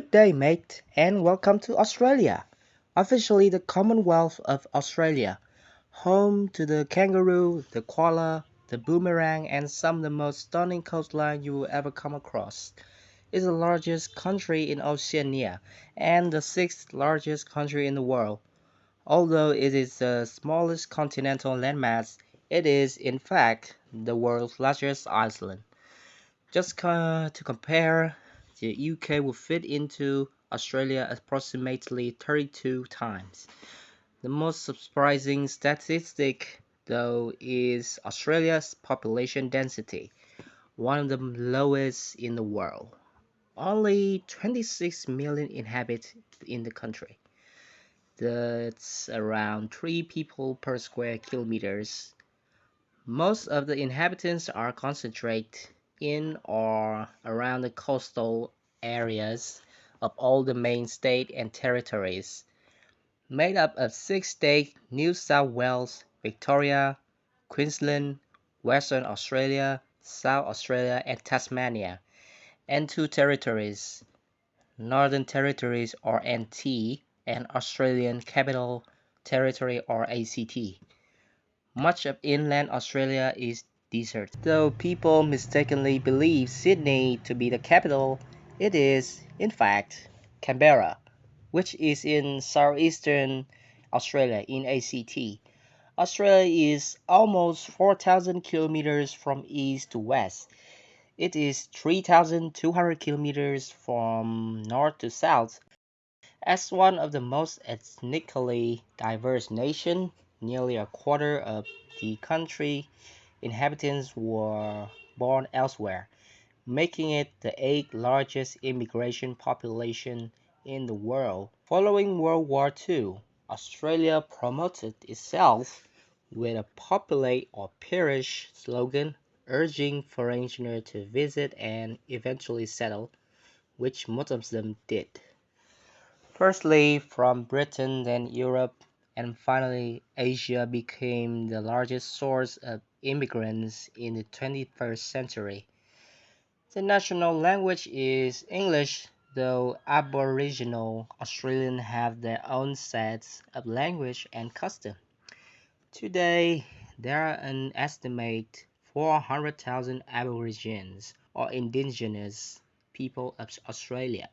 Good day, mate, and welcome to Australia, officially the Commonwealth of Australia, home to the kangaroo, the koala, the boomerang, and some of the most stunning coastline you will ever come across. It's the largest country in Oceania and the sixth largest country in the world. Although it is the smallest continental landmass, it is, in fact, the world's largest island. To compare, the UK will fit into Australia approximately 32 times. The most surprising statistic, though, is Australia's population density, one of the lowest in the world. Only 26 million inhabit in the country. That's around 3 people per square kilometers. Most of the inhabitants are concentrated in or around the coastal areas of all the main states and territories, made up of 6 states: New South Wales, Victoria, Queensland, Western Australia, South Australia, and Tasmania, and 2 territories, Northern Territories or NT, and Australian Capital Territory or ACT. Much of inland Australia is desert. Though people mistakenly believe Sydney to be the capital, it is, in fact, Canberra, which is in southeastern Australia in ACT. Australia is almost 4,000 kilometers from east to west. It is 3,200 kilometers from north to south. As one of the most ethnically diverse nations, nearly a quarter of the country's inhabitants were born elsewhere, making it the eighth largest immigration population in the world. Following World War II, Australia promoted itself with a "populate or perish" slogan, urging foreigners to visit and eventually settle, which most of them did. Firstly, from Britain, then Europe, and finally Asia became the largest source of immigrants in the 21st century. The national language is English, though Aboriginal Australians have their own sets of language and custom. Today, there are an estimated 400,000 Aborigines or indigenous people of Australia.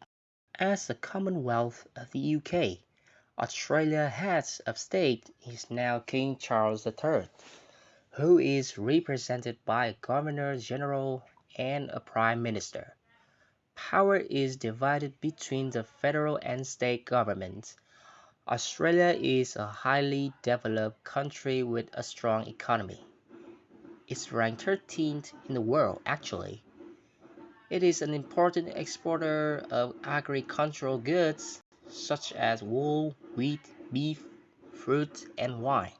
As a Commonwealth of the UK, Australia's head of state is now King Charles III, who is represented by a Governor-General and a Prime Minister. Power is divided between the federal and state governments. Australia is a highly developed country with a strong economy. It's ranked 13th in the world, actually. It is an important exporter of agricultural goods such as wool, wheat, beef, fruit, and wine.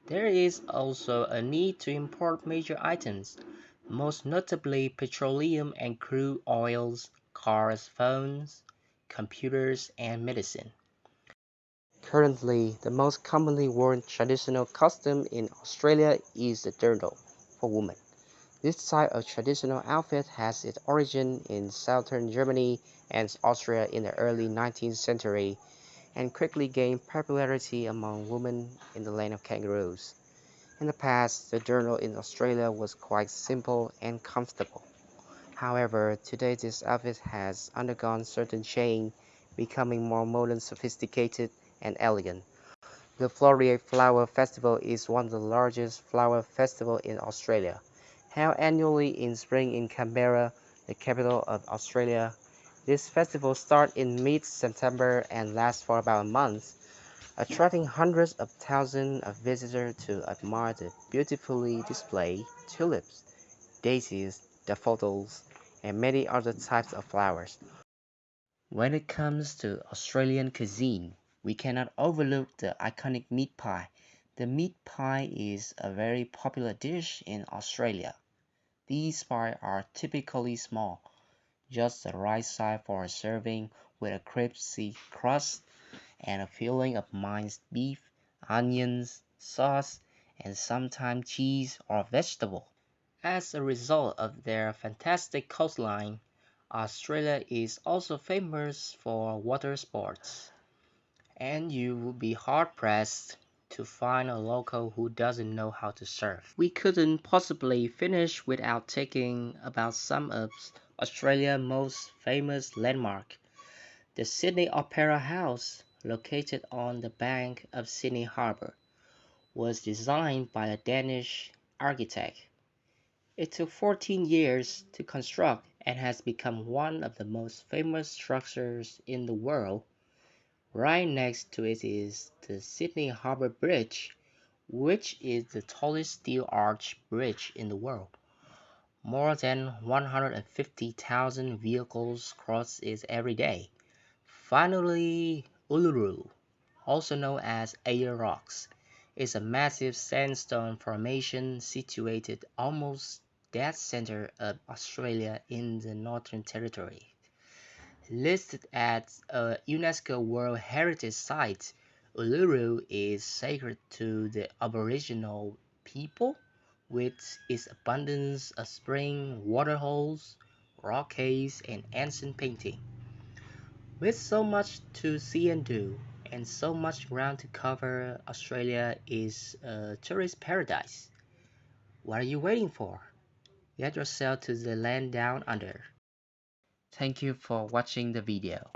There is also a need to import major items, most notably petroleum and crude oils, cars, phones, computers, and medicine. Currently, the most commonly worn traditional costume in Australia is the dirndl for women. This type of traditional outfit has its origin in southern Germany and Austria in the early 19th century and quickly gained popularity among women in the land of kangaroos. In the past, the dirndl in Australia was quite simple and comfortable. However, today this outfit has undergone certain change, becoming more modern, sophisticated, and elegant. The Floreat Flower Festival is one of the largest flower festivals in Australia, held annually in spring in Canberra, the capital of Australia. This festival starts in mid-September and lasts for about a month, attracting hundreds of thousands of visitors to admire the beautifully displayed tulips, daisies, daffodils, and many other types of flowers. When it comes to Australian cuisine, we cannot overlook the iconic meat pie. The meat pie is a very popular dish in Australia. These pies are typically small, just the right size for a serving, with a crispy crust and a filling of minced beef, onions, sauce, and sometimes cheese or vegetable. As a result of their fantastic coastline, Australia is also famous for water sports, and you would be hard-pressed to find a local who doesn't know how to surf. We couldn't possibly finish without talking about some of Australia's most famous landmarks. The Sydney Opera House, located on the bank of Sydney Harbour, was designed by a Danish architect. It took 14 years to construct and has become one of the most famous structures in the world. Right next to it is the Sydney Harbour Bridge, which is the tallest steel arch bridge in the world. More than 150,000 vehicles cross it every day. Finally, Uluru, also known as Ayers Rocks, is a massive sandstone formation situated almost dead center of Australia in the Northern Territory. Listed as a UNESCO World Heritage Site, Uluru is sacred to the Aboriginal people, with its abundance of spring waterholes, rock caves, and ancient painting. With so much to see and do, and so much ground to cover, Australia is a tourist paradise. What are you waiting for? Get yourself to the land down under. Thank you for watching the video.